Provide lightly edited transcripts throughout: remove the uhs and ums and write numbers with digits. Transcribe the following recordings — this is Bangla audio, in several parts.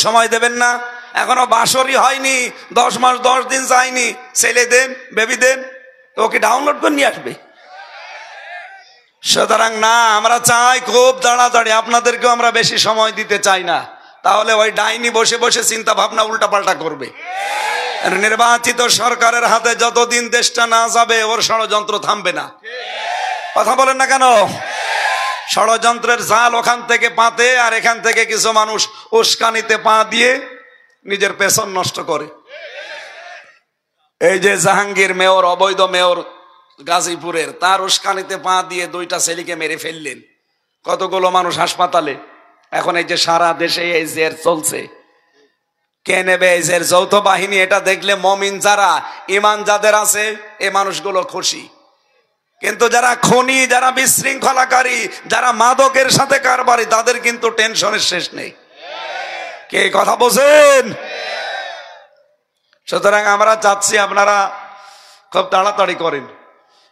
সময় দেবেন না? এখনো বাসরই হয়নি, 10 মাস 10 দিন যায়নি, ছেলে দেন, বেবি দেন, তো ওকে ডাউনলোড করে নিয়ে আসবে। সুতরাং না, আমরা চাই খুব তাড়াতাড়ি, আপনাদেরকেও আমরা বেশি সময় দিতে চাই না, তাহলে ওই ডাইনি বসে বসে চিন্তা ভাবনা উল্টাপাল্টা করবে। নির্বাচিত সরকারের হাতে যতদিন দেশটা না যাবে ওর ষড়যন্ত্র থামবে না। কথা বলেন না কেন? ষড়যন্ত্রের জাল ওখান থেকে পাতে, আর এখান থেকে কিছু মানুষ উস্কানিতে পা দিয়ে নিজের পেছন নষ্ট করে। এই যে জাহাঙ্গীর মেয়র, অবৈধ মেয়র গাজীপুরের, তার উস্কানিতে পা দিয়ে 2টা ছেলেকে মেরে ফেললেন, কতগুলো মানুষ হাসপাতালে। এখন এই যে সারা দেশে এই জের চলছে, কে নেবে এই জের? যৌথ বাহিনী। এটা দেখলে মমিন যারা, ইমান যাদের আছে, এই মানুষগুলো খুশি। কিন্তু যারা খনি, যারা বিশৃঙ্খলাকারী, যারা মাদকের সাথে কারবারি, তাদের কিন্তু টেনশনের শেষ নেই। কে কথা বোঝেন? সুতরাং আমরা চাচ্ছি আপনারা খুব তাড়াতাড়ি করেন,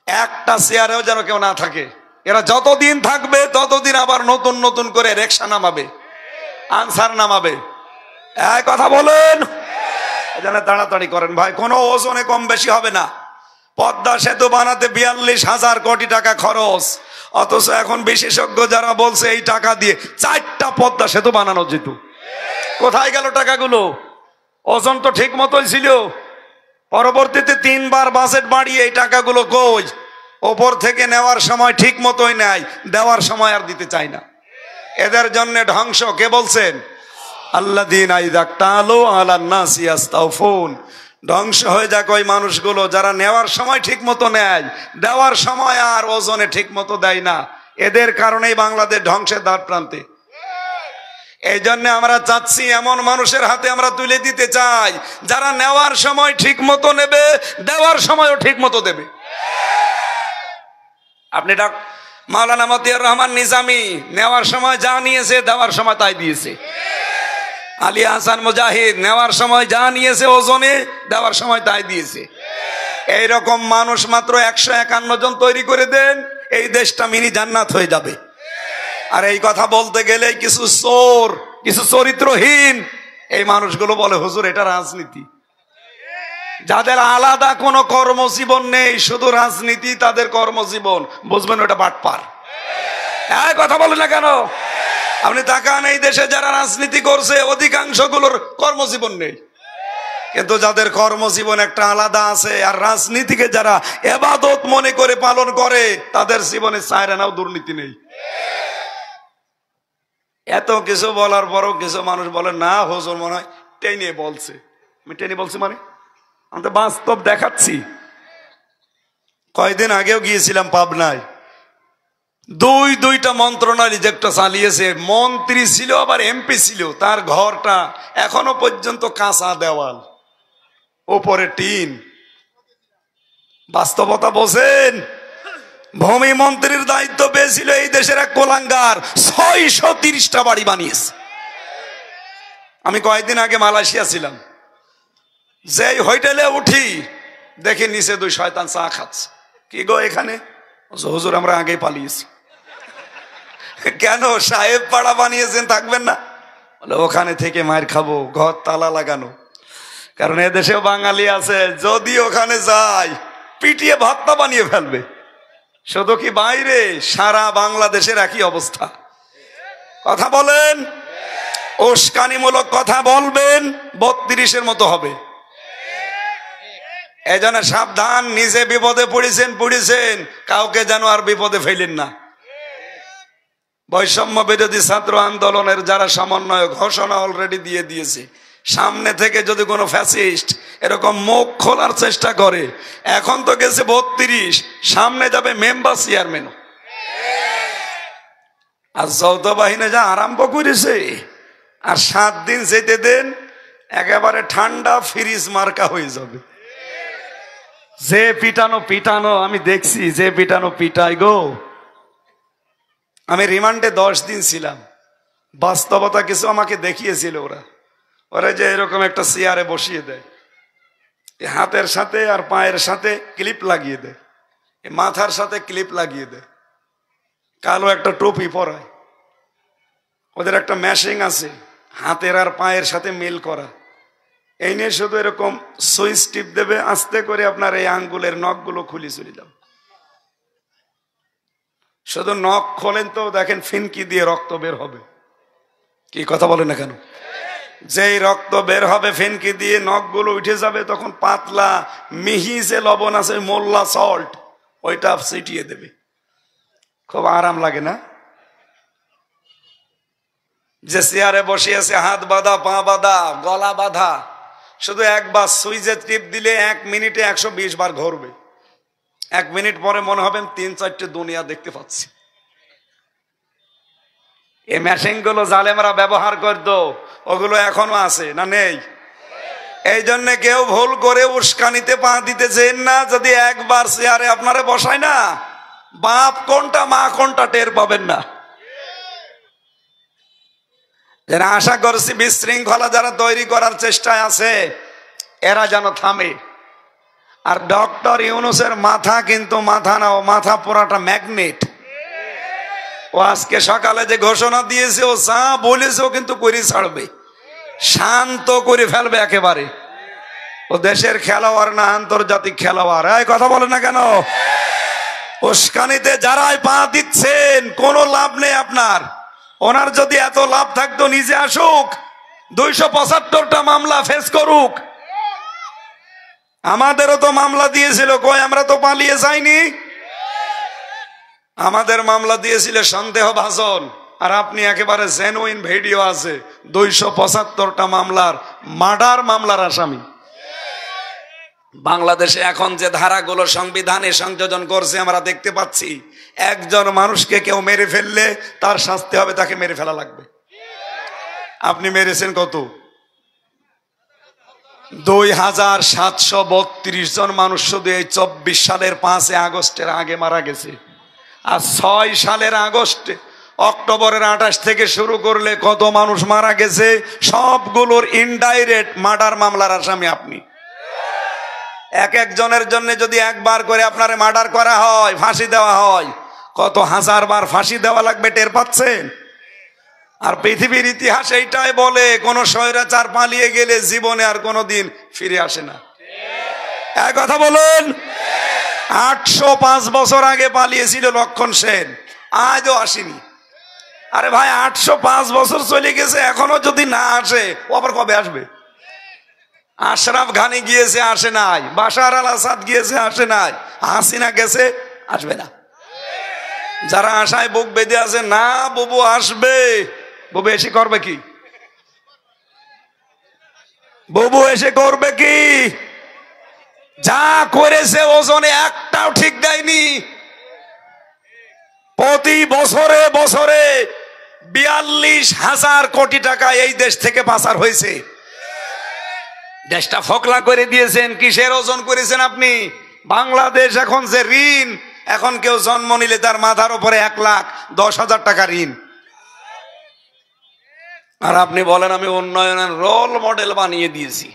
একটা চেয়ারেও যেন কেউ না থাকে। এরা যতদিন থাকবে ততদিন আবার নতুন নতুন করে রিকশা নামাবে, আনসার নামাবে। এই কথা বলেন, যেন তাড়াতাড়ি করেন ভাই। কোনো ওজনে কম বেশি হবে না। পদ্মা সেতু বানাতে 42,000 কোটি টাকা খরচ, অথচ এখন বিশেষজ্ঞ যারা বলছে এই টাকা দিয়ে 4টা পদ্মা সেতু বানানো যেত। কোথায় গেল টাকাগুলো? ওজন তো ঠিক মতোই ছিল, পরবর্তীতে 3বার বাজেট বাড়িয়ে এই টাকাগুলো কই? ওপর থেকে নেওয়ার সময় ঠিক মতোই নেয়, দেওয়ার সময় আর দিতে চায় না। এদের জন্য ধ্বংস। কে বলছেন? আল্লাযীনা ইযা ক্তালু আলান নাসি ইস্তাওফুন। ধ্বংস হয়ে যাক ওই মানুষগুলো যারা নেওয়ার সময় ঠিক মতো নেয়, দেওয়ার সময় আর ওজনে ঠিক মতো দেয় না। এদের কারণেই বাংলাদেশ ধ্বংসের দ্বার প্রান্তে। এই জন্য আমরা চাচ্ছি এমন মানুষের হাতে আমরা তুলে দিতে চাই যারা নেওয়ার সময় ঠিক মতো নেবে, দেওয়ার সময়ও ঠিক মতো দেবে। আপনি মাওলানা মতিয়ার রহমান নিজামী নেওয়ার সময় যা নিয়েছে, দেওয়ার সময় তাই দিয়েছে। আলী হাসান মুজাহিদ নেওয়ার সময় যা নিয়েছে ওজনে, দেওয়ার সময় তাই দিয়েছে। এইরকম মানুষ মাত্র 151 জন তৈরি করে দেন, এই দেশটা মিনি জান্নাত হয়ে যাবে। আর এই কথা বলতে গেলে কিছু চোর, কিছু চরিত্রহীন এই মানুষগুলো বলে হুজুর এটা রাজনীতি। যাদের আলাদা কোনো কর্মজীবন নেই, শুধু রাজনীতি তাদের কর্মজীবন, বুঝবেন ওটা বাটপার। এই কথা বলে না কেন? আপনি তাকান, এই দেশে যারা রাজনীতি করছে অধিকাংশ গুলোর কর্মজীবন নেই, কিন্তু যাদের কর্মজীবন একটা আলাদা আছে, আর রাজনীতিকে যারা ইবাদত মনে করে পালন করে, তাদের জীবনে চায়রানাও দুর্নীতি নেই। এত কিছু বলার পরও কিছু মানুষ বলে না হুজুর মনে হয় টেনে বলছে। আমি টেনে বলছি মানে? আমি তো বাস্তব দেখাচ্ছি। কয়েকদিন আগেও গিয়েছিলাম পাবনায়, দুইটা মন্ত্রণালয় রিজেক্ট চালিয়েছে। মন্ত্রী ছিল আবার এমপি ছিল, তার ঘরটা এখনো পর্যন্ত কাঁচা দেওয়াল, উপরে টিন। বাস্তবতা বোঝেন? ভূমি মন্ত্রীর দায়িত্ব পেয়েছিল এই দেশের এক কোলাঙ্গার, 630টা বাড়ি বানিয়েছে। আমি কয়েকদিন আগে মালয়েশিয়া ছিলাম, যে হোটেলে উঠি দেখি নিচে 2 শয়তান চা খাচ্ছে। কি গো এখানে? হুজুর আমরা আগেই পালিয়েছি। কেন? সাহেব পাড়া বানিয়েছেন, থাকবেন না? বলে ওখানে থেকে মায়ের খাবো, ঘর তালা লাগানো। কারণ এদেশেও বাঙালি আছে, যদি ওখানে যায় পিটিয়ে ভর্তা বানিয়ে ফেলবে। শুধু কি বাইরে, সারা বাংলাদেশের একই অবস্থা। কথা বলেন, উস্কানিমূলক কথা বলবেন, 32-এর মতো হবে। এই জন্য সাবধান, নিজে বিপদে পড়েছেন, কাউকে যেন আর বিপদে ফেলেন না। বৈষম্য বিরোধী ছাত্র আন্দোলনের যারা সমন্বয়ক ঘোষণা অলরেডি দিয়ে দিয়েছে, সামনে থেকে যদি কোনো ফ্যাসিস্ট এরকম মুখ খোলার চেষ্টা করে, এখন তো গেছে 32, সামনে যাবে মেম্বার চেয়ারম্যান। আর যৌথ বাহিনী যা আরম্ভ করেছে, আর 7 দিন যেতে দেন একেবারে ঠান্ডা ফ্রিজ মার্কা হয়ে যাবে। যে পিটানো আমি দেখছি, যে পিটাই গো। আমি রিমান্ডে 10 দিন ছিলাম, বাস্তবতা কিছু আমাকে দেখিয়েছিল। ওরা যে এরকম একটা চেয়ারে বসিয়ে দেয়, হাতের সাথে আর পায়ের সাথে ক্লিপ লাগিয়ে দেয়, মাথার সাথে ক্লিপ লাগিয়ে দেয়, কালো একটা টুপি পরায়, ওদের একটা মেশিং আছে, হাতের আর পায়ের সাথে মিল করা। এই নিয়ে শুধু এরকম সুইচ টিপ দেবে, আস্তে করে আপনার এই আঙ্গুলের নখগুলো খুলে চলে যাবে। শুধু নখ খোলেন তো দেখেন ফিনকি দিয়ে রক্ত বের হবে। কি কথা বলে না কেন? যেই রক্ত বের হবে ফিনকি দিয়ে, নখগুলো উঠে যাবে, তখন পাতলা মিহি যে লবণ আছে মোল্লা সল্ট, ওইটা ছিটিয়ে দেবে। খুব আরাম লাগে না? যে চেয়ারে বসে আছে হাত বাঁধা, পা বাঁধা, গলা বাঁধা, শুধু একবার সুইচে টিপ দিলে 1 মিনিটে 120 বার ঘুরবে। 1 মিনিট পরে মনে হবে 3-4টে দুনিয়া দেখতে পাচ্ছি। এই মেশিন গুলো জালেমরা ব্যবহার করতো, ওগুলো এখনো আছে না নেই? এই জন্য কেউ ভুল করে উস্কানিতে পা দিতেছেন না। যদি একবার চেয়ারে আপনারে বসায় না, বাপ কোনটা মা কোনটা টের পাবেন না। যারা আশা করছি বিশৃঙ্খলা যারা তৈরি করার চেষ্টায় আছে, এরা যেন থামে। আর ডক্টর ইউনূসের মাথা কিন্তু মাথা না, ও মাথা পুরাটা ম্যাগনেট। ও আজকে সকালে যে ঘোষণা দিয়েছে, ও যা বলেছে ও কিন্তু করে ছাড়বে, শান্ত করে ফেলবে একেবারে। ও দেশের খেলোয়াড় না, আন্তর্জাতিক খেলোয়াড়। এই কথা বলে না কেন? উস্কানিতে যারাই পা দিচ্ছেন কোনো লাভ নেই আপনার। ওনার যদি এত লাভ থাকতো নিজে আসুক, 275টা মামলা ফেস করুক। আমাদেরও তো মামলা দিয়েছিল, কই আমরা তো পালিয়ে যাইনি। আমাদের মামলা দিয়েছিল সন্দেহভাজন, আর আপনি একেবারে জেনুইন ভিডিও আছে 275টা মামলার মার্ডার মামলার আসামি। বাংলাদেশে এখন যে ধারাগুলো সংবিধানে সংযোজন করছে আমরা দেখতে পাচ্ছি, একজন মানুষকে কেউ মেরে ফেললে তার শাস্তি হবে, তাকে মেরে ফেলা লাগবে। আপনি মেরেছেন কত? 2732 জন মানুষ শুধু এই 24 সালের 5 আগস্টের আগে মারা গেছে। আর 6 সালের আগস্টে, অক্টোবরের 28 থেকে শুরু করলে কত মানুষ মারা গেছে, সবগুলোর ইনডাইরেক্ট মার্ডার মামলার আসামি আপনি। এক একজনের জন্য যদি একবার করে আপনারে মার্ডার করা হয়, ফাঁসি দেওয়া হয়, কত হাজার বার ফাঁসি দেওয়া লাগবে টের পাচ্ছেন? আর পৃথিবীর ইতিহাস এইটাই বলে, কোন স্বৈরাচার পালিয়ে গেলে জীবনে আর কোনোদিন ফিরে আসে না। এক কথা বলুন। 805 বছর আগে পালিয়েছিল লক্ষণ সেন, আজও আসেনি। আরে ভাই, 805 বছর চলে গেছে, এখনো যদি না আসে, ও আবার কবে আসবে? আশরাফ ঘানি গিয়েছে, আসে নাই। বাশার আল আসাদ গিয়েছে, আসে নাই। হাসিনা গেছে, আসবে না। যারা আশায় বুক বেঁধে আছে, না বুবু আসবে, বুবু এসে করবে কি? বুবু এসে করবে কি? যা করেছে ওজনে একটাও ঠিক দেয়নি। প্রতি বছরে বছরে 42,000 কোটি টাকা এই দেশ থেকে পাচার হয়েছে। দেশটা ফকলা করে দিয়েছেন। কিসের ওজন করেছেন আপনি? বাংলাদেশ এখন যে ঋণ, এখন কেউ জন্ম নিলে তার মাথার উপরে 1,10,000 টাকা ঋণ। আর আপনি বলেন আমি উন্নয়নের রোল মডেল বানিয়ে দিয়েছি।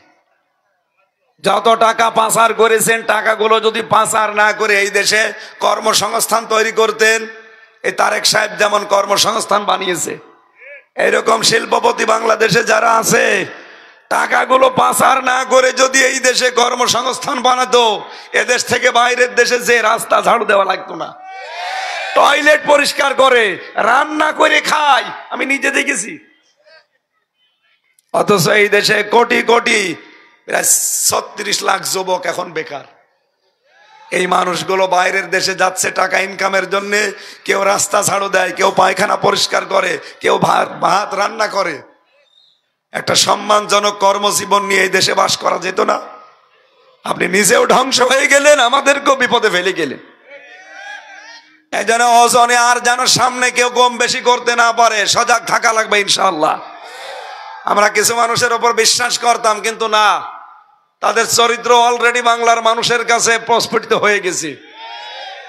যত টাকা পাচার করেছেন, টাকাগুলো যদি পাচার না করে এই দেশে কর্মসংস্থান তৈরি করতেন, এই তারেক সাহেব যেমন কর্মসংস্থান বানিয়েছে, এইরকম শিল্পপতি বাংলাদেশে যারা আছে, টাকাগুলো পাচার না করে যদি এই দেশে কর্মসংস্থান বানাতো, এদেশ থেকে বাইরের দেশে যে রাস্তা ঝাড়ু দেওয়া লাগতো না, টয়লেট পরিষ্কার করে, রান্না করে খায়, আমি নিজে দেখেছি। অথচ এই দেশে কোটি কোটি, প্রায় 36 লাখ যুবক এখন বেকার। এই মানুষগুলো বাইরের দেশে যাচ্ছে টাকা ইনকামের জন্য। কেউ রাস্তা ঝাড়ু দেয়, কেউ পায়খানা পরিষ্কার করে, কেউ ভাত রান্না করে। একটা সম্মানজনক কর্মজীবন নিয়ে এই দেশে বাস করা যেত না? আপনি নিজেও ধ্বংস হয়ে গেলেন, আমাদেরকেও বিপদে ফেলে গেলেন। এই যেন ওজনে আর যেন সামনে কেউ কম বেশি করতে না পারে, সজাগ থাকা লাগবে ইনশাআল্লাহ। আমরা কিছু মানুষের উপর বিশ্বাস করতাম, কিন্তু না, তাদের চরিত্র অলরেডি বাংলার মানুষের কাছে প্রস্ফুটিত হয়ে গেছে।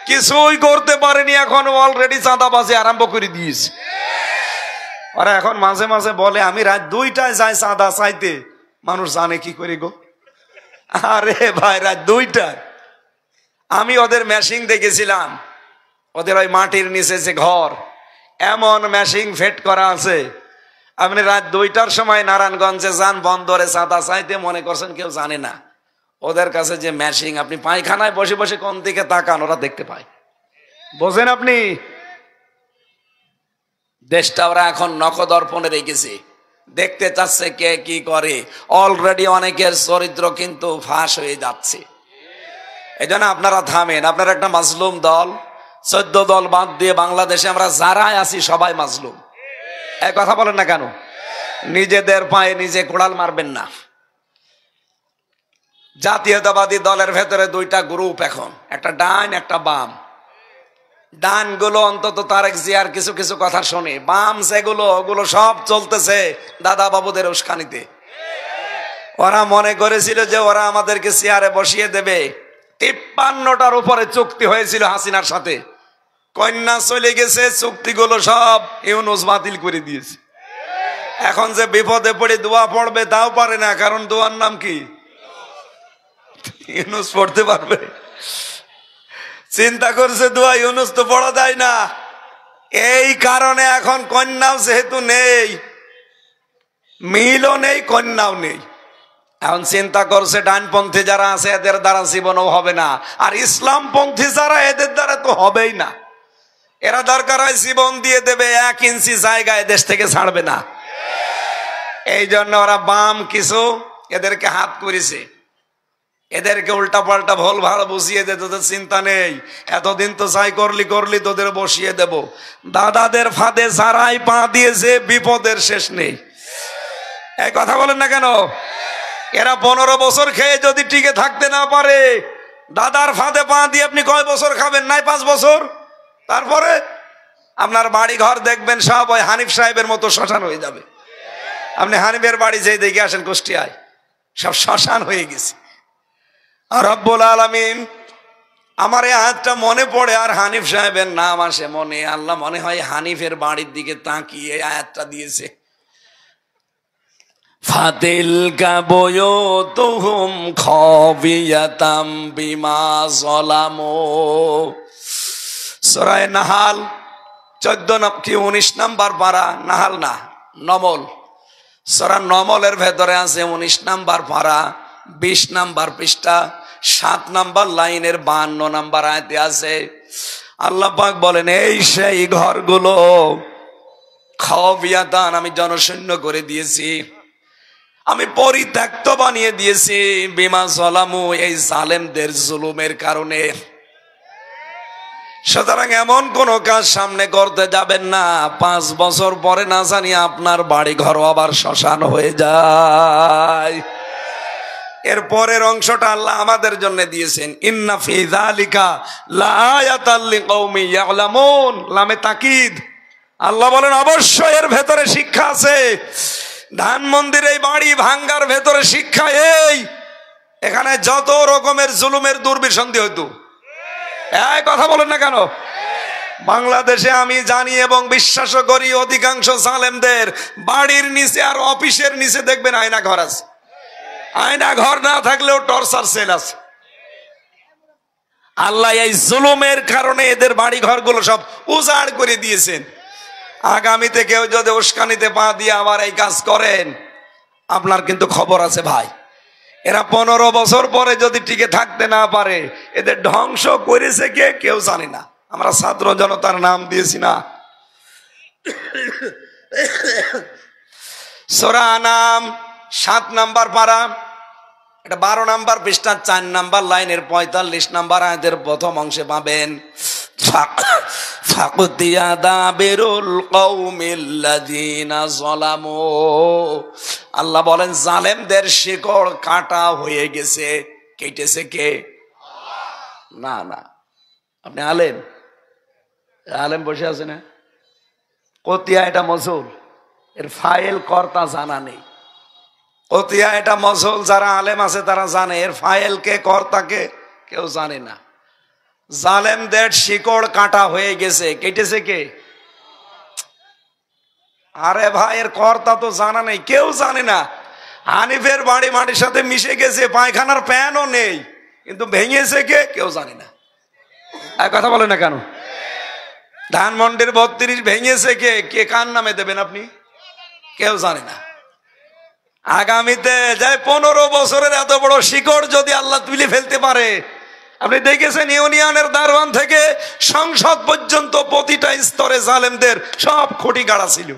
কিছুই করতে পারেনি, এখন অলরেডি চাঁদাবাজি আরম্ভ করে দিয়েছে। ওরা এখন মাঝে মাঝে বলে আমি রাত 2টায় যাই চাঁদা চাইতে। মানুষ জানে কি করে গো? আরে ভাই, রাত 2টায় আমি ওদের মেশিন দেখেছিলাম। ওদের ওই মাটির নিচে যে ঘর, এমন মেশিন ফেট করা আছে, আপনি রাত 2টার সময় নারায়ণগঞ্জে যান, বন্দরে চাঁদা চাইতে, মনে করছেন কেউ জানে না। ওদের কাছে যে ম্যাশিং, আপনি পায়খানায় বসে বসে কোন দিকে তাকান ওরা দেখতে পায়। বোঝেন আপনি? দেশটা ওরা এখন নখদর্পণে রেখেছে, দেখতে চাচ্ছে কে কি করে। অলরেডি অনেকের চরিত্র কিন্তু ফাঁস হয়ে যাচ্ছে। এই জন্য আপনারা থামেন। আপনারা একটা মাজলুম দল, 14 দল বাদ দিয়ে বাংলাদেশে আমরা যারাই আছি সবাই মাজলুম। এই কথা বলেন না কেন? নিজেদের পায়ে নিজে কোড়াল মারবেন না। জাতীয়তাবাদী দলের ভেতরে 2টা গ্রুপ এখন, একটা ডান একটা বাম। ডান গুলো অন্তত তারেক জিয়ার কিছু কিছু কথা শোনে, বাম যেগুলো ওগুলো সব চলতেছে দাদা বাবুদের উস্কানিতে। ওরা মনে করেছিল যে ওরা আমাদেরকে চেয়ারে বসিয়ে দেবে। 53টার উপরে চুক্তি হয়েছিল হাসিনার সাথে, কন্যা চলে গেছে, চুক্তিগুলো সব ইউনূস বাতিল করে দিয়েছে। এখন যে বিপদে পড়ে দোয়া পড়বে তাও পারে না, কারণ দোয়ার নাম কি? ইউনূস পড়তে পারবে? চিন্তা করছে দোয়া ইউনূস তো পড়া যায় না। এই কারণে এখন কন্যাও যেহেতু নেই, মিলও নেই, কন্যাও নেই। এখন চিন্তা করছে ডানপন্থী যারা আছে এদের দ্বারা জীবনও হবে না, আর ইসলামপন্থী যারা এদের দ্বারা তো হবেই না। এরা দরকার হয় জীবন দিয়ে দেবে, 1 ইঞ্চি জায়গায় দেশ থেকে ছাড়বে না। এই জন্য ওরা বাম কিছু এদেরকে হাত করেছে, এদেরকে উল্টা পাল্টা ভুল ভালো বুঝিয়ে দে, তোদের চিন্তা নেই, এতদিন তো যাই করলি তোদের বসিয়ে দেব। দাদাদের ফাঁদে যারাই পা দিয়েছে বিপদের শেষ নেই। এই কথা বলেন না কেন? এরা 15 বছর খেয়ে যদি টিকে থাকতে না পারে, দাদার ফাঁদে পা দিয়ে আপনি কয় বছর খাবেন? নাই 5 বছর। তারপরে আপনার বাড়ি ঘর দেখবেন সব ওই হানিফ সাহেবের মতো শ্মশান হয়ে যাবে। আপনি হানিফের বাড়ি যেই দেখে আসেন কুষ্টিয়ায়, সব শ্মশান হয়ে গেছে। আর রব্বুল আলামিন, আমার এই আয়াতটা মনে পড়ে আর হানিফ সাহেবের নাম আসে মনে। আল্লাহ মনে হয় হানিফের বাড়ির দিকে তাকিয়ে আয়াতটা দিয়েছে, ফাতিলকা বুয়ুতুহুম খাবিয়াতাম বিমা যালামু। সূরা নাহাল 19 নাম্বার পারা, নাহাল না নমল, সূরা নমলের ভেতরে আছে 19 নাম্বার পারা, 20 নাম্বার পৃষ্ঠা, 7 নাম্বার লাইনের 52 নাম্বার আয়াতে আছে। আল্লাহ পাক বলেন, এই সেই ঘরগুলো খাবিয়াতান, আমি জনশূন্য করে দিয়েছি, আমি পরিত্যক্ত বানিয়ে দিয়েছি, বিমা যালামু, এই জালেমদের জুলুমের কারণে। সুতরাং এমন কোন কাজ সামনে করতে যাবেন না 5 বছর পরে না জানি আপনার বাড়ি ঘর আবার শ্মশান হয়ে যায়। এর পরের অংশটা আল্লাহ আমাদের জন্য দিয়েছেন, ইন্না ফি যালিকা লাআয়াতাল লিকাউমি ইয়ালামুন, লামে তাকিদ। আল্লাহ বলেন অবশ্যই এর ভেতরে শিক্ষা আছে। ধানমন্দির এই বাড়ি ভাঙ্গার ভেতরে শিক্ষা এই, এখানে যত রকমের জুলুমের দুর্বিসন্ধি হইতো। এই কথা বলেন না কেন? বাংলাদেশে আমি জানি এবং বিশ্বাস করি অধিকাংশ জালেমদের বাড়ির নিচে আর অফিসের নিচে দেখবেন আয়না ঘর আছে। আয়না ঘর না থাকলেও টর্চার সেল আছে। আল্লাহ এই জুলুমের কারণে এদের বাড়ি ঘরগুলো সব উজাড় করে দিয়েছেন। আগামীতে কেউ যদি উস্কানিতে পা দিয়ে আবার এই কাজ করেন, আপনার কিন্তু খবর আছে ভাই। এরা 15 বছর পরে যদি টিকে থাকতে না পারে, এদের ধ্বংস করেছে কে কেউ জানে না। আমরা ছাত্র জনতার নাম দিয়েছি না। সূরা আনাম 7 নাম্বার পারা, এটা 12 নাম্বার পৃষ্ঠা, 4 নাম্বার লাইনের 45 নাম্বার আয়াতের প্রথম অংশে পাবেন, ফাকুতিয়া দাবিরুল কওমিল্লাযিনা যালামু। আল্লাহ বলেন জালেমদের শিকড় কাটা হয়ে গেছে। কেটেছে কে? না না, আপনি আলেম, আলেম বসে আছে না, কতিয়া এটা মজুল, এর ফাইল কর্তা জানা নেই। কতিয়া এটা মজুল, যারা আলেম আছে তারা জানে, এর ফাইল কে কর্তা কে কেউ জানে না। জালেমদের শিকড় কাটা হয়ে গেছে, কেটেছে কে? আরে ভাই, এর কর্তা তো জানা নেই, কেউ জানে না। হানিফের বাড়ি মাটির সাথে মিশে গেছে, পায়খানার প্যানও নেই, কিন্তু ভেঙেছে কে কেউ জানে না। এক কথা বলে না কেন? ধানমন্ডির 32 ভেঙেছে কে? কে কার নামে দেবেন আপনি? কেউ জানে না। আগামীতে যাই 15 বছরের এত বড় শিকড় যদি আল্লাহ তুলে ফেলতে পারে, আপনি দেখেছেন ইউনিয়নের দারওয়ান থেকে সংসদ পর্যন্ত প্রতিটা স্তরে জালেমদের সব খুঁটি গাড়া ছিল।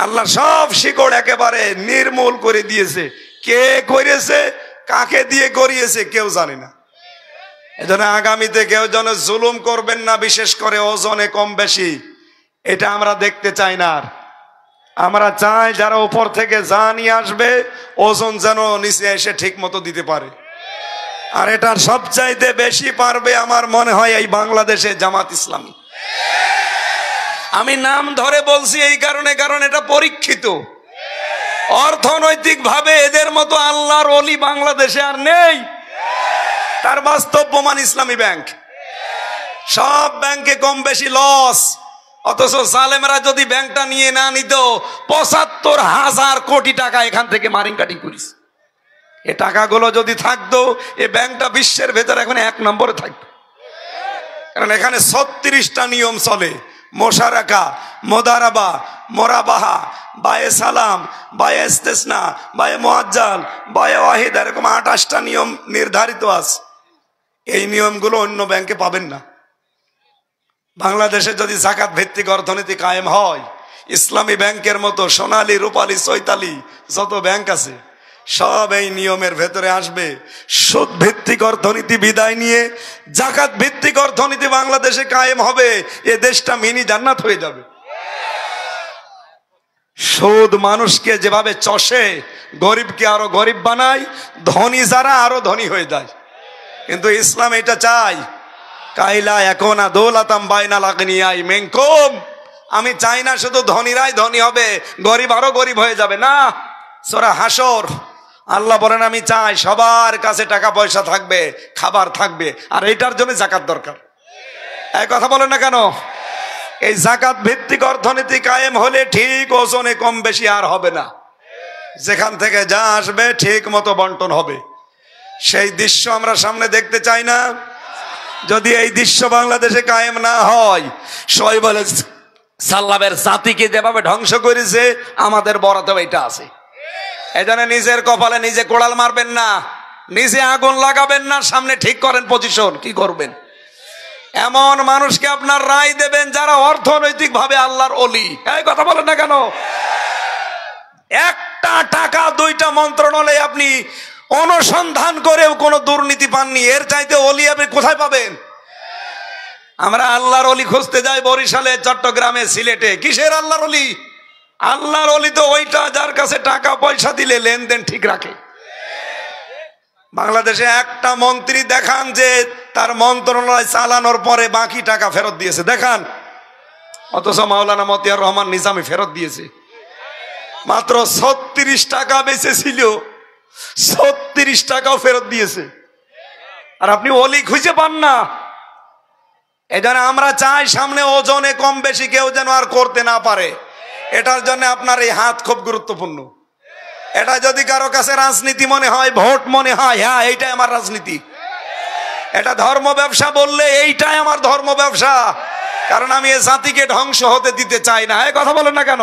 আল্লাহ সব শিকড় একেবারে নির্মূল করে দিয়েছে। কে করেছে, কাকে দিয়ে করিয়েছে কেউ জানে না। এজন্য আগামীতে কেউ যেন জুলুম করবেন না, বিশেষ করে ওজনে কম বেশি, এটা আমরা দেখতে চাই না। আর আমরা চাই যারা উপর থেকে যা নিয়ে আসবে ওজন যেন নিচে এসে ঠিক মতো দিতে পারে। আর এটার সবচাইতে বেশি পারবে আমার মনে হয় এই বাংলাদেশে জামাত ইসলামী। আমি নাম ধরে বলছি এই কারণে, কারণ এটা পরীক্ষিত। অর্থনৈতিক ভাবে এদের মতো আল্লাহর ওলি বাংলাদেশে আর নেই। তার বাস্তব প্রমাণ ইসলামী ব্যাংক। সব ব্যাংকে কম বেশি লস, অথচ জালেমরা যদি ব্যাংকটা নিয়ে না নিত ৭৫,০০০ কোটি টাকা এখান থেকে মারিং কাটিং করিস। এ টাকাগুলো যদি থাকতো এ ব্যাংকটা বিশ্বের ভেতরে এখন ১ নম্বরে থাকতো। কারণ এখানে ৩৬টা নিয়ম চলে: মোশারাকা, মোদারাবা, মোরাবাহা, বায়ে সালাম, বায়ে ইস্তেসনা, বায়ে মুআজ্জাল, বায়ে ওয়াহিদ, এরকম ২৮টা নিয়ম নির্ধারিত আছে। এই নিয়মগুলো অন্য ব্যাংকে পাবেন না। বাংলাদেশে যদি যাকাত ভিত্তিক অর্থনীতি কায়েম হয়, ইসলামী ব্যাংকের মতো সোনালী, রূপালী, চৈতালি যত ব্যাংক আছে সব এই নিয়মের ভেতরে আসবে। সুদ ভিত্তিক অর্থনীতি বিদায় নিয়ে যাকাত ভিত্তিক অর্থনীতি বাংলাদেশে কায়েম হবে। এ দেশটা মিনি জান্নাত হয়ে যাবে। সুদ মানুষকে যেভাবে চষে, গরিবকে আরো গরিব বানায়, ধনী যারা আরো ধনী হয়ে যায়। কিন্তু ইসলাম এটা চায়, কাইলা এখনা দৌলাতাম বাইনাল আগনিয়াই মিনকুম। আমি চাই না শুধু ধনীরাই ধনী হবে, গরিব আরো গরিব হয়ে যাবে। না, সূরা হাসর আল্লাহ বলেন আমি চাই সবার কাছে টাকা পয়সা থাকবে, খাবার থাকবে। আর এইটার জন্য যাকাত দরকার। এই কথা বলেন না কেন? এই যাকাত ভিত্তিক অর্থনীতি কায়েম হলে ঠিক ওজনে কম বেশি আর হবে না। যেখান থেকে যা আসবে ঠিক মতো বন্টন হবে। সেই দৃশ্য আমরা সামনে দেখতে চাই না। যদি এই দৃশ্য বাংলাদেশে কায়েম না হয়, সবাই বলে সাল্লামের জাতিকে যেভাবে ধ্বংস করেছে আমাদের বরাতেও এটা আছে। এজন্য নিজের কপালে নিজে কোড়াল মারবেন না, নিজে আগুন লাগাবেন না, সামনে ঠিক করেন পজিশন। কি করবেন? এমন মানুষকে আপনার রায় দেবেন যারা অর্থনৈতিক ভাবে আল্লাহর ওলি। এই কথা বলেন না কেন? একটা টাকা 2টা মন্ত্রণালয়ে আপনি অনুসন্ধান করেও কোনো দুর্নীতি পাননি। এর চাইতে ওলি আপনি কোথায় পাবেন? আমরা আল্লাহর ওলি খুঁজতে যাই বরিশালে, চট্টগ্রামে, সিলেটে। কিসের আল্লাহর ওলি? আল্লাহর ওলি তো ওইটা যার কাছে টাকা পয়সা দিলে লেনদেন ঠিক রাখে। বাংলাদেশে একটা মন্ত্রী দেখান যে তার মন্ত্রণালয় চালানোর পরে বাকি টাকা ফেরত দিয়েছে, দেখান। অথচ মাওলানা মতিয়ার রহমান নিজামী ফেরত দিয়েছে। মাত্র ৩৬ টাকা বেঁচেছিল, ৩৬ টাকাও ফেরত দিয়েছে। আর আপনি ওলি খুঁজে পান না। এজন্য আমরা চাই সামনে ওজনে কম বেশি কেউ যেন আর করতে না পারে। এটার জন্য আপনার এই হাত খুব গুরুত্বপূর্ণ। এটা যদি কারো কাছে রাজনীতি মনে হয়, ভোট মনে হয়, হ্যাঁ এইটাই আমার রাজনীতি। এটা ধর্ম ব্যবসা বললে এইটাই আমার ধর্ম ব্যবসা। কারণ আমি এই জাতিকে ধ্বংস হতে দিতে চাই না। এই কথা বলেন না কেন?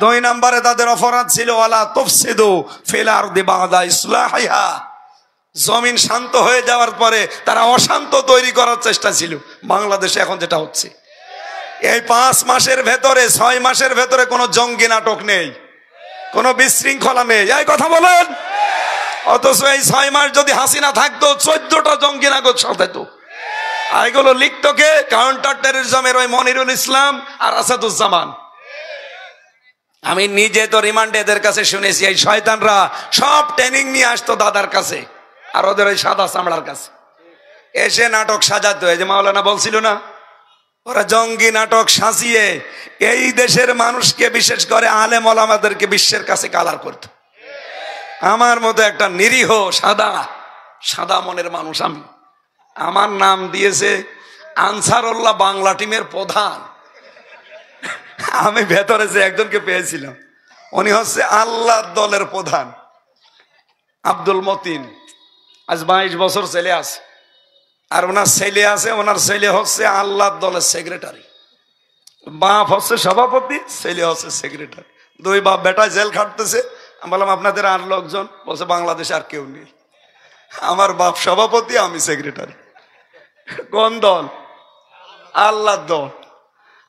2 নম্বরে তাদের অপরাধ ছিল ওয়ালা তুফসিদু ফিল আরদি বাদা ইসলাহিহা। জমিন শান্ত হয়ে যাওয়ার পরে তারা অশান্ত তৈরি করার চেষ্টা ছিল। বাংলাদেশে এখন যেটা হচ্ছে, এই 5 মাসের ভেতরে 6 মাসের ভেতরে কোনো জঙ্গি নাটক নেই, কোনো বিশৃঙ্খলা নেই। এই কথা বলেন। অথচ এই 6 মাস যদি হাসিনা থাকতো 14টা জঙ্গি নাটক সাজাতো। আর এগুলো লিখতো কে? কাউন্টার টেররিজমের ওই মনিরুল ইসলাম আর আসাদুজ্জামান। আমি নিজে তো রিমান্ডে এদের কাছে শুনেছি, এই শয়তানরা সব ট্রেনিং নিয়ে আসতো দাদার কাছে আর ওদের ওই সাদা চামড়ার কাছে, এসে নাটক সাজাতো। এই যে মাওলানা বলছিল না, ওরা জঙ্গি নাটক সাজিয়ে এই দেশের মানুষকে, বিশেষ করে আলেম ওলামাদেরকে বিশ্বের কাছে কালার করত। আমার মতো একটা নিরীহ সাদা মনের মানুষ আমি, আমার নাম দিয়েছে আনসারুল্লাহ বাংলা টিমের প্রধান। আমি ভেতরে যে একজনকে পেয়েছিলাম, উনি হচ্ছে আল্লাহ দলের প্রধান, আব্দুল মতিন। আজ 22 বছর ছেলে আছে, আর ওনার ছেলে আছে, ওনার ছেলে হচ্ছে আল্লাহ দলের সেক্রেটারি। বাপ হচ্ছে সভাপতি, ছেলে হচ্ছে সেক্রেটারি, দুই বাপ বেটা জেল খাটতেছে। আমি বললাম আপনাদের আর লোকজন? বলছে বাংলাদেশে আর কেউ নেই, আমার বাপ সভাপতি, আমি সেক্রেটারি। কোন দল? আল্লাহর দল।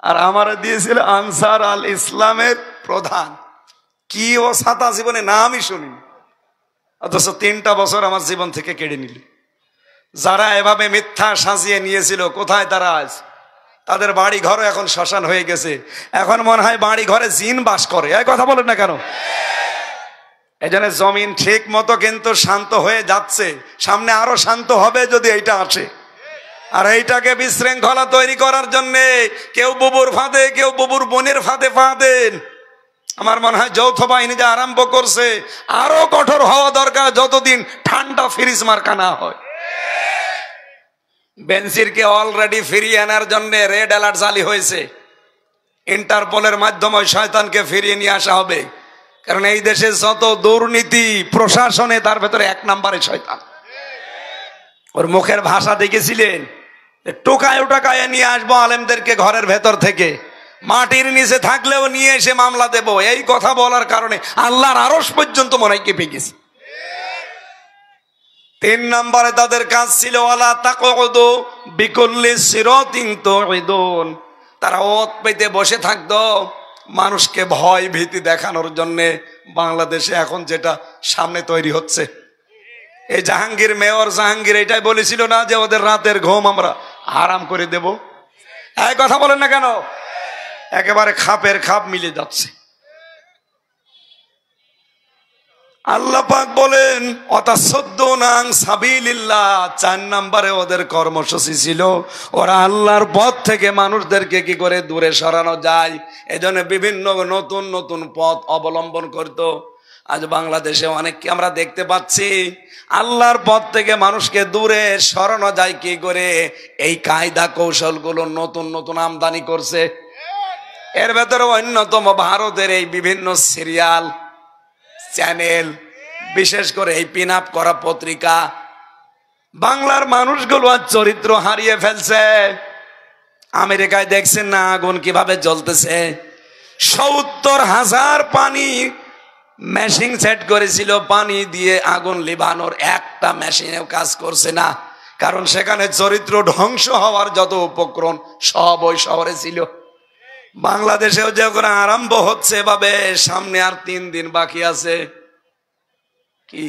আর আমারে দিয়েছিল আনসার আল ইসলামের প্রধান। কি ও ছাতা জীবনে নামই শুনিনি, অথচ 3টা বছর আমার জীবন থেকে কেড়ে নিল। যারা এভাবে মিথ্যা সাজিয়ে নিয়েছিল কোথায় তারা আজ? তাদের বাড়ি ঘরও এখন শ্মশান হয়ে গেছে। এখন মনে হয় বাড়ি ঘরে জিন বাস করে। এই কথা বলেন না কেন? এই জন্য জমিন ঠিক মতো কিন্তু শান্ত হয়ে যাচ্ছে, সামনে আরো শান্ত হবে যদি এইটা আসে। আর এইটাকে বিশৃঙ্খলা তৈরি করার জন্য কেউ বুবুর ফাঁদে, কেউ বুবুর বোনের ফাঁদে পা দেন। আমার মনে হয় যৌথ বাহিনী যে আরম্ভ করছে আরো কঠোর হওয়া দরকার, যতদিন ঠান্ডা ফ্রিজ মার্কা না হয়। বেনজিরকে অলরেডি ফিরিয়ে আনার জন্য রেড অ্যালার্ট জারি হয়েছে। ইন্টারপোলের মাধ্যমে শয়তানকে ফিরিয়ে নিয়ে আসা হবে। কারণ এই দেশে যত দুর্নীতি প্রশাসনে, তার ভেতরে 1 নম্বরে শয়তান। ওর মুখের ভাষা দেখেছিলেন? টোকায় টোকায় নিয়ে আসবো আলেমদেরকে ঘরের ভেতর থেকে, মাটির নিচে থাকলেও নিয়ে এসে মামলা দেব। এই কথা বলার কারণে আল্লাহর আরশ পর্যন্ত মনে হয় কেঁপে গেছে। 3 নম্বরে তাদের কাজ ছিল ওয়ালা তাকউদু বিকুল্লি সিরাতিন তুইদুন। তারা ওত পেতে বসে থাকতো মানুষকে ভয় ভীতি দেখানোর জন্য। বাংলাদেশে এখন যেটা সামনে তৈরি হচ্ছে, এই জাহাঙ্গীর, মেয়র জাহাঙ্গীর এটাই বলেছিল না যে ওদের রাতের ঘুম আমরা হারাম করে দেব? এই কথা বলেন না কেন? একেবারে খাপের খাপ মিলে যাচ্ছে। আল্লাহ পাক বলেন ওয়াতাসাদ্দুনা আন সাবিলিল্লাহ। 4 নম্বরে ওদের কর্মসূচি ছিল ওরা আল্লাহর পথ থেকে মানুষদেরকে কি করে দূরে সরানো যায়, এজন্য বিভিন্ন নতুন নতুন পথ অবলম্বন করত। আজ বাংলাদেশে অনেককে আমরা দেখতে পাচ্ছি আল্লাহর পথ থেকে মানুষকে দূরে সরানো যায় কি করে, এই কায়দা কৌশলগুলো নতুন নতুন আমদানি করছে। এর ভেতরে অন্যতম ভারতের এই বিভিন্ন সিরিয়াল চ্যানেল, বিশেষ করে এই পিন আপ করা পত্রিকা। বাংলার মানুষগুলো আজ চরিত্র হারিয়ে ফেলছে। আমেরিকায় দেখছেন না আগুন কিভাবে জ্বলতেছে? 70,000 পানি মেশিন সেট করেছিল, পানি দিয়ে আগুন লিভানোর একটা মেশিনেও কাজ করছে না। কারণ সেখানে চরিত্র ধ্বংস হওয়ার যত উপক্রম সব ওই শহরে ছিল। বাংলাদেশেও যখন আরম্ভ হচ্ছে এভাবে, সামনে আর 3 দিন বাকি আছে। কি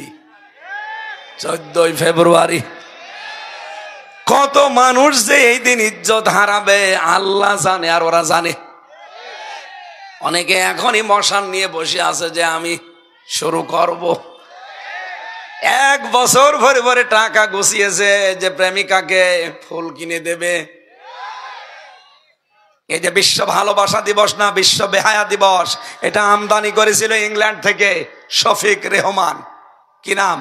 14ই ফেব্রুয়ারি। কত মানুষ যে এই দিন ইজ্জত হারাবে আল্লাহ জানে, আর ওরা জানে। অনেকে এখনই মশাল নিয়ে বসে আছে যে আমি শুরু করব। 1 বছর ভরে ভরে টাকা গুছিয়েছে যে প্রেমিকাকে ফুল কিনে দেবে। এই যে বিশ্ব ভালোবাসা দিবস না, বিশ্ব বেহায়া দিবস, এটা আমদানি করেছিল ইংল্যান্ড থেকে শফিক রেহমান। কি নাম?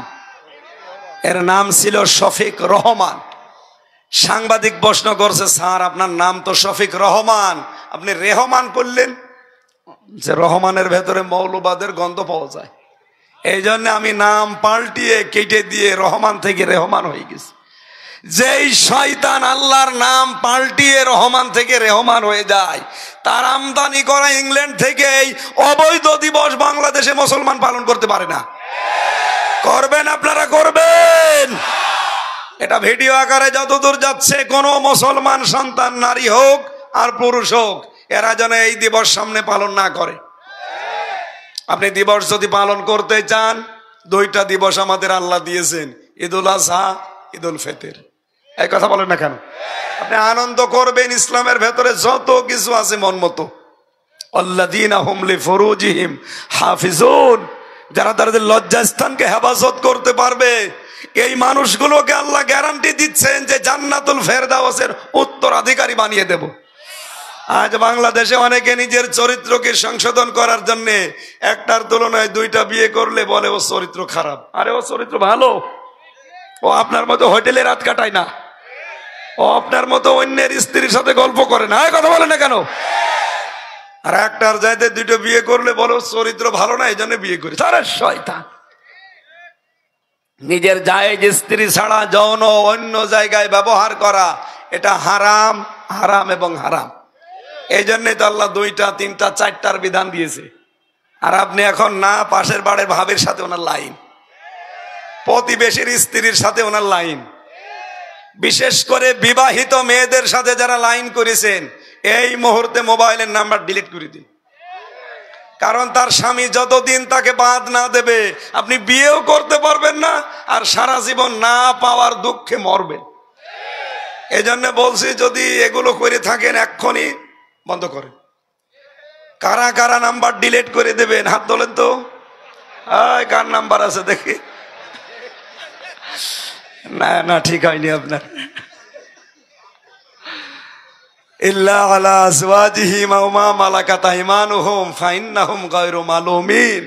এর নাম ছিল শফিক রহমান। সাংবাদিক প্রশ্ন করছে, স্যার আপনার নাম তো শফিক রহমান, আপনি রেহমান করলেন? যে রহমানের ভেতরে মৌলবাদের গন্ধ পাওয়া যায়, এই জন্য আমি নাম পাল্টিয়ে কেটে দিয়ে রহমান থেকে রেহমান হয়ে গেছি। যেই শয়তান আল্লাহর নাম পাল্টিয়ে রহমান থেকে রেহমান হয়ে যায়, তার আমদানি করা ইংল্যান্ড থেকে এই অবৈধ দিবস বাংলাদেশে মুসলমান পালন করতে পারে না। করবেন আপনারা? করবেন? এটা ভিডিও আকারে যতদূর যাচ্ছে, কোন মুসলমান সন্তান, নারী হোক আর পুরুষ হোক, এরা যেন এই দিবস সামনে পালন না করে। আপনি দিবস যদি পালন করতে চান, 2টা দিবস আমাদের আল্লাহ দিয়েছেন, ঈদুল আজহা, ঈদুল ফিতর। এই কথা বলেন না কেন? আপনি আনন্দ করবেন, ইসলামের ভেতরে যত কিছু আছে মন মতো। আল্লাযীনা হুম লিফুরুজিহিম হাফিজুন, যারা তাদের লজ্জাস্থানকে হেফাজত করতে পারবে, এই মানুষগুলোকে আল্লাহ গ্যারান্টি দিচ্ছেন যে জান্নাতুল ফেরদাউসের উত্তরাধিকারী বানিয়ে দেব। আজ বাংলাদেশে অনেকে নিজের চরিত্রকে সংশোধন করার জন্য একটার তুলনায় 2টা বিয়ে করলে বলে ও চরিত্র খারাপ। আরে ও চরিত্র ভালো, ও আপনার মতো হোটেলে রাত কাটায় না, ও আপনার মতো অন্যের স্ত্রীর সাথে গল্প করে না। কথা বলে না কেন? আর একটার যাইতে 2টা বিয়ে করলে বলো চরিত্র ভালো না, এই জন্য বিয়ে করি। আরে শয়তান! নিজের জায়েজ স্ত্রী ছাড়া যৌন অন্য জায়গায় ব্যবহার করা, এটা হারাম, হারাম এবং হারাম। এই জন্যই তো আল্লাহ 2টা 3টা 4টার বিধান দিয়েছে। আর আপনি এখন না পাশের বাড়ির ভাবের সাথে ওনার লাইন, প্রতিবেশীর স্ত্রীর সাথে ওনার লাইন, বিশেষ করে বিবাহিত মেয়েদের সাথে যারা লাইন করেছেন এই মুহূর্তে মোবাইলের নাম্বার ডিলিট করে দিন। কারণ তার স্বামী যতদিন তাকে বাদ না দেবে আপনি বিয়েও করতে পারবেন না, আর সারা জীবন না পাওয়ার দুঃখে মরবেন। এজন্য বলছি যদি এগুলো করে থাকেন এক্ষুনি বন্ধ করেন। কারা কারা নাম্বার ডিলিট করে দেবেন হাত তোলেন তো। কার নাম্বার আছে দেখি। না না ঠিক হয়নি আপনার। ইল্লা আলা আজওয়াজিহিম আও মা মালাকাত আইমানুহুম ফাইন্নাহুম গায়রু মালুমিন।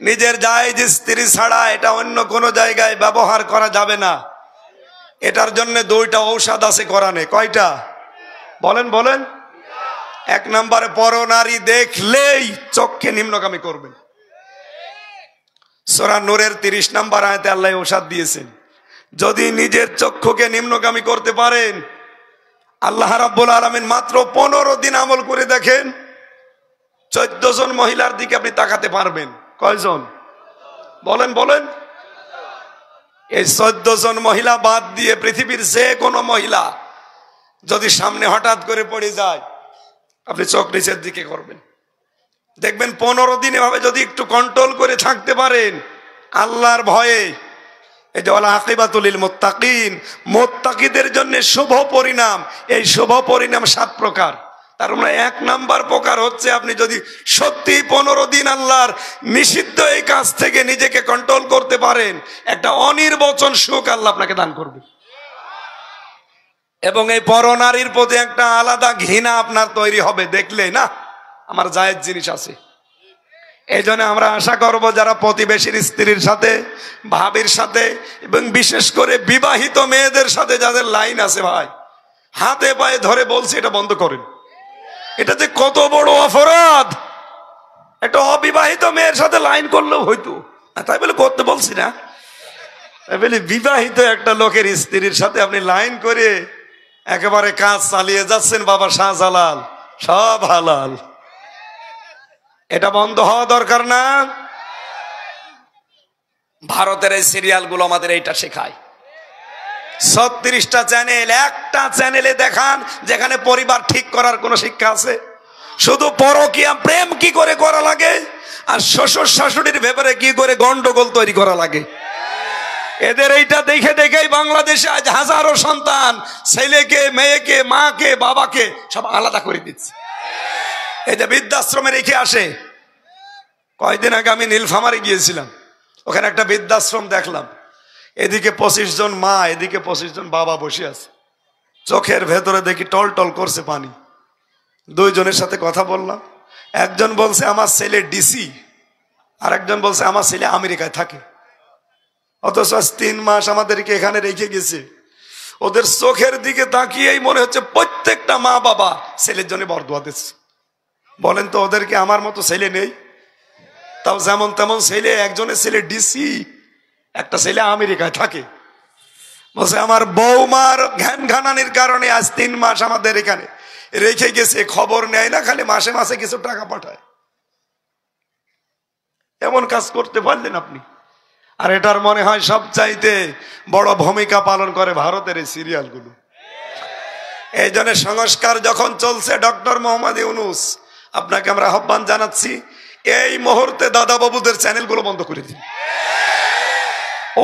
নিজের জায়েজ স্ত্রী ছাড়া এটা অন্য কোন জায়গায় ব্যবহার করা যাবে না। এটার জন্য 2টা ঔষধ আছে কোরআনে। কয়টা বলেন বলেন? 1 নম্বরে পরনারী দেখলেই চোখকে নিম্নগামী করবেন। সূরা নূরের 30 নম্বর আয়াতে আল্লাহ ঔষধ দিয়েছেন, যদি নিজের চক্ষুকে নিম্নগামী করতে পারেন আল্লাহ রাব্বুল আলামিন মাত্র 15 দিন আমল করে দেখেন 14 জন মহিলার দিকে আপনি তাকাতে পারবেন। কয়জন বলেন বলেন? এই 14 জন মহিলা বাদ দিয়ে পৃথিবীর যে কোনো মহিলা যদি সামনে হঠাৎ করে পড়ে যায় আপনি চোখ নিচের দিকে করবেন, দেখবেন 15 দিন এভাবে যদি একটু কন্ট্রোল করে থাকতে পারেন আল্লাহর ভয়ে। এই যে ওয়ালা আকিবাতুল লিল মুত্তাকিন, মুত্তাকিদের জন্য শুভ পরিণাম। এই শুভ পরিণাম 7 প্রকার। তার মানে 1 নাম্বার প্রকার হচ্ছে আপনি যদি সত্যি 15 দিন আল্লাহর নিষিদ্ধ এই কাজ থেকে নিজেকে কন্ট্রোল করতে পারেন একটা অনির্বচন সুখ আল্লাহ আপনাকে দান করবে। এবং এই পরনারীর প্রতি একটা আলাদা ঘৃণা আপনার তৈরি হবে, দেখলে না আমার জায়েজ জিনিস আছে। এই জন্য আমরা আশা করব যারা প্রতিবেশীর স্ত্রীর সাথে ভাবির সাথে এবং বিশেষ করে বিবাহিত মেয়েদের সাথে যাদের লাইন আছে ভাই হাতে পায়ে ধরে বলছি এটা বন্ধ করেন। এটা যে কত বড় অপরাধ। একটা অবিবাহিত মেয়ের সাথে লাইন করলেও হয়তো, তাই বলে করতে বলছি না, তাই বলে বিবাহিত একটা লোকের স্ত্রীর সাথে আপনি লাইন করে একেবারে কাজ চালিয়ে যাচ্ছেন বাবা শাহজালাল, সব হালাল। এটা বন্ধ হওয়া দরকার না? ভারতের এই সিরিয়ালগুলো আমাদের এইটা শেখায়। 36টা চ্যানেল, একটা চ্যানেলে দেখান যেখানে পরিবার ঠিক করার কোন শিক্ষা আছে? শুধু পরকীয়া প্রেম কি করে করা লাগে আর শ্বশুর শাশুড়ির ব্যাপারে কি করে গন্ডগোল তৈরি করা লাগে। এদের এইটা দেখে দেখেই বাংলাদেশে আজ হাজারো সন্তান ছেলেকে মেয়েকে মাকে বাবাকে সব আলাদা করে দিচ্ছে। এই যে বৃদ্ধাশ্রমে রেখে আসে, কয়েকদিন আগে আমি নীলফামারে গিয়েছিলাম, ওখানে একটা বৃদ্ধাশ্রম দেখলাম। এদিকে 25 জন মা, এদিকে 25 জন বাবা বসে আছে। চোখের ভেতরে দেখি টল টল করছে পানি। 2 জনের সাথে কথা বললাম। একজন বলছে আমার ছেলে ডিসি, আর একজন বলছে আমার ছেলে আমেরিকায় থাকে। অথচ 3 মাস আমাদেরকে এখানে রেখে গেছে। ওদের চোখের দিকে তাকিয়েই মনে হচ্ছে প্রত্যেকটা মা বাবা ছেলের জন্য বরদোয়া দিচ্ছে। বলেন তো ওদেরকে আমার মতো ছেলে নেই? তাও যেমন তেমন ছেলে, একজনের ছেলে ডিসি, একটা ছেলে আমেরিকায় থাকে। বলছে আমার বৌমার ঘ্যান ঘানানির কারণে আজ 3 মাস আমাদের এখানে রেখে গেছে, খবর নেয় না, খালি মাসে মাসে কিছু টাকা পাঠায়। এমন কাজ করতে পারলেন আপনি? আর এটার মনে হয় সবচাইতে বড় ভূমিকা পালন করে ভারতের এই সিরিয়ালগুলো। এই জন্য সংস্কার যখন চলছে, ডক্টর মোহাম্মদ ইউনূস আপনাকে আমরা আহ্বান জানাচ্ছি এই মুহূর্তে দাদা বাবুদের চ্যানেলগুলো বন্ধ করে দিন।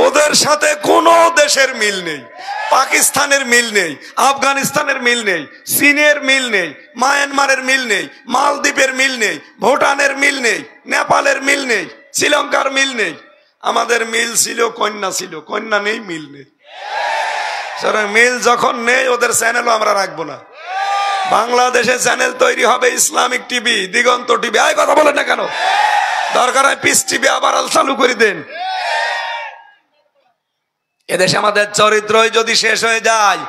ওদের সাথে কোনো দেশের মিল নেই, পাকিস্তানের মিল নেই, আফগানিস্তানের মিল নেই, চীনের মিল নেই, মায়ানমারের মিল নেই, মালদ্বীপের মিল নেই, ভুটানের মিল নেই, নেপালের মিল নেই, শ্রীলঙ্কার মিল নেই। আমাদের মিল ছিল, কন্যা ছিল, কন্যা নেই, মিল নেই। মিল যখন নেই ওদের চ্যানেলও আমরা রাখবো না। বাংলাদেশে চ্যানেল তৈরি হবে ইসলামিক টিভি, দিগন্ত টিভি। আয় কথা বলেন না কেন? দরকার হয় পিস টিভি আবার চালু করে দেন। এদেশে আমাদের চরিত্রই যদি শেষ হয়ে যায়,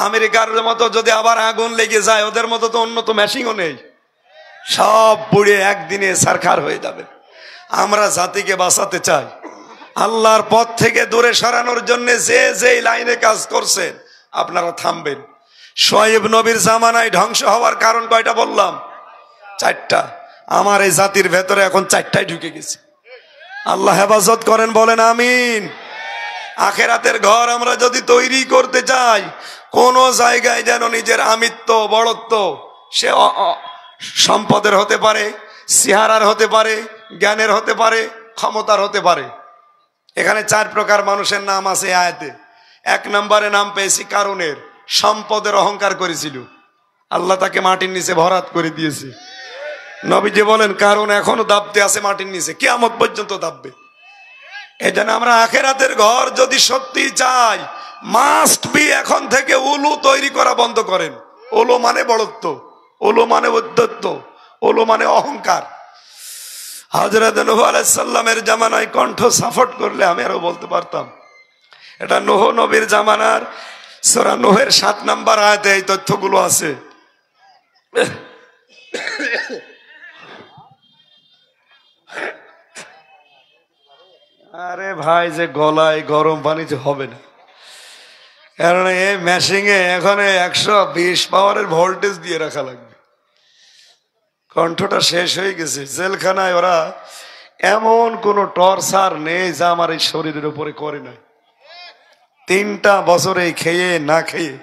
আমেরিকার মতো যদি আবার আগুন লেগে যায়, ওদের মতো তো উন্নত মেশিনও নেই, সব পুড়ে একদিনে ছারখার হয়ে যাবে। আমরা জাতিকে বাঁচাতে চাই, আল্লাহর পথ থেকে দূরে সরানোর জন্য যে যেই লাইনে কাজ করছেন আপনারা থামবেন। শোয়েব নবীর জামানায় ধ্বংস হওয়ার কারণ কয়টা বললাম? 4টা। আমার এই জাতির ভেতরে এখন 4টাই ঢুকে গেছে। আল্লাহ হেফাজত করেন, বলেন আমিন। আখেরাতের ঘর আমরা যদি তৈরি করতে চাই, কোন জায়গায় যেন নিজের আমিত্ব বড়ত্ব, সে সম্পদের হতে পারে, চেহারার হতে পারে, জ্ঞানের হতে পারে, ক্ষমতার হতে পারে। এখানে 4 প্রকার মানুষের নাম আছে আয়াতে। 1 নম্বরে নাম পেয়েছি কারুনের, সম্পদের অহংকার করেছিল, আল্লাহ তাকে মাটির নিচে ভরাট করে দিয়েছে। নবীজি বলেন কারণ এখনো দাবতে আছে মাটির নিচে, কিয়ামত পর্যন্ত দাববে। এজন্য আমরা আখেরাতের ঘর যদি সত্যি চাই, মাস্ট বি এখন থেকে উলু তৈরি করা বন্ধ করেন। উলু মানে বড়ত্ব, উলু মানে উদ্ধত্ত, উলু মানে অহংকার। হযরত নূহ আলাইহিস সালামের জামানায় কণ্ঠ সাফট করলে আমি আরো বলতে পারতাম। এটা নূহ নবীর জামানার সূরা নূহের 7 নম্বর আয়াতে এই তথ্যগুলো আছে। আরে ভাই, যে গলায় গরম পানি যে হবে না, কারণ এই মেশিনে এখন 120 পাওয়ারের ভোল্টেজ দিয়ে রাখা লাগবে। কণ্ঠটা শেষ হয়ে গেছে। জেলখানায় ওরা এমন কোন টর্চার নেই যা আমার এই শরীরের উপরে করে নাই। 3টা বছরে খেয়ে না খেয়ে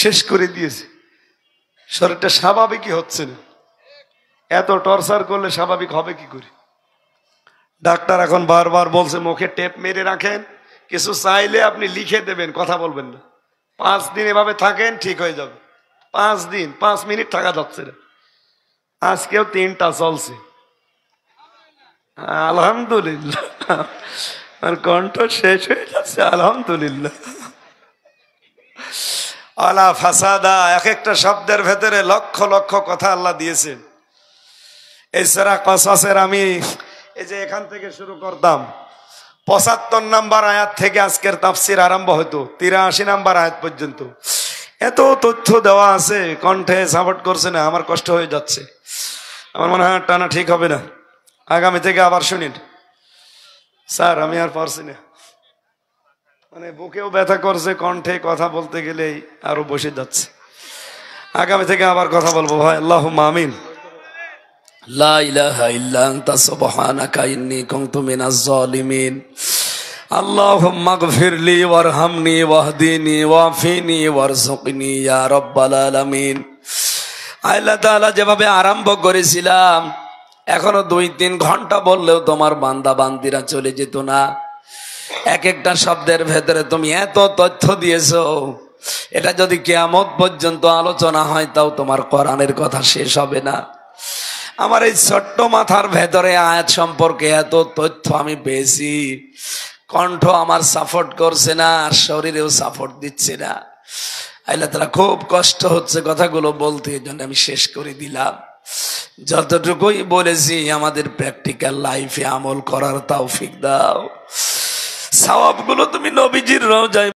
শেষ করে দিয়েছে। শরীরটা স্বাভাবিকই হচ্ছে না। এত টর্চার করলে স্বাভাবিক হবে কি করে? ডাক্তার এখন বারবার বলছে মুখে টেপ মেরে রাখেন, কিছু চাইলে আপনি লিখে দেবেন, কথা বলবেন না। 5 দিন এভাবে থাকেন, ঠিক হয়ে যাবে। 5 দিন 5 মিনিট থাকা যাচ্ছে না। আজকেও 3টা চলছে। আলহামদুলিল্লাহ, আর কণ্ঠ শেষ হয়ে যাচ্ছে। আলহামদুলিল্লাহ। আলা ফাসাদা, এক একটা শব্দের ভেতরে লক্ষ লক্ষ কথা আল্লাহ দিয়েছেন। এই সূরা কসসের আমি এই যে এখান থেকে শুরু করতাম, 75 নম্বর আয়াত থেকে আজকের তাফসীর আরম্ভ হতো 83 নম্বর আয়াত পর্যন্ত। এত তথ্য দেওয়া আছে, কণ্ঠে সাপোর্ট করছে না, আমার কষ্ট হয়ে যাচ্ছে। আমার মনে হয় টানা ঠিক হবে না। আগামী থেকে আবার শুনিন স্যার, আমি আর পারছি না, মানে বুকেও ব্যথা করছে, কণ্ঠে কথা বলতে গেলেই আরো বসে যাচ্ছে। আগামী থেকে আবার কথা বলবো ভাই। আল্লাহুম্মা আমিন। লা ইলাহা ইল্লা আনতা সুবহানাকা ইন্নী কুনতু মিনাজ জালিমিন। আল্লাহুম্মা গফিরলি ওয়ারহামনি ওয়াহদিনি ওয়াফিনি ওয়ারযুকনি ইয়া রাব্বাল আলামিন। আল্লাহ তাআলা যেভাবে আরম্ভ করেছিলাম, এখনো 2-3 ঘন্টা বললেও তোমার বান্দা বান্দিরা চলে যেত না। এক একটা শব্দের ভেতরে তুমি এত তথ্য দিয়েছো, এটা যদি কিয়ামত পর্যন্ত আলোচনা হয় তাও তোমার কোরআনের কথা শেষ হবে না। আমার এই ছোট্ট মাথার ভেতরে আয়াত সম্পর্কে এত তথ্য আমি পেয়েছি, কণ্ঠ আমার সাপোর্ট করছে না, আর শরীরেও সাপোর্ট দিচ্ছে না। আল্লাহ তাআলা খুব কষ্ট হচ্ছে কথাগুলো বলতে, এই জন্য আমি শেষ করে দিলাম। যতটুকুই বলেছি আমাদের প্র্যাকটিক্যাল লাইফে আমল করার তৌফিক দাও। সওয়াবগুলো তুমি নবীজির রওজায়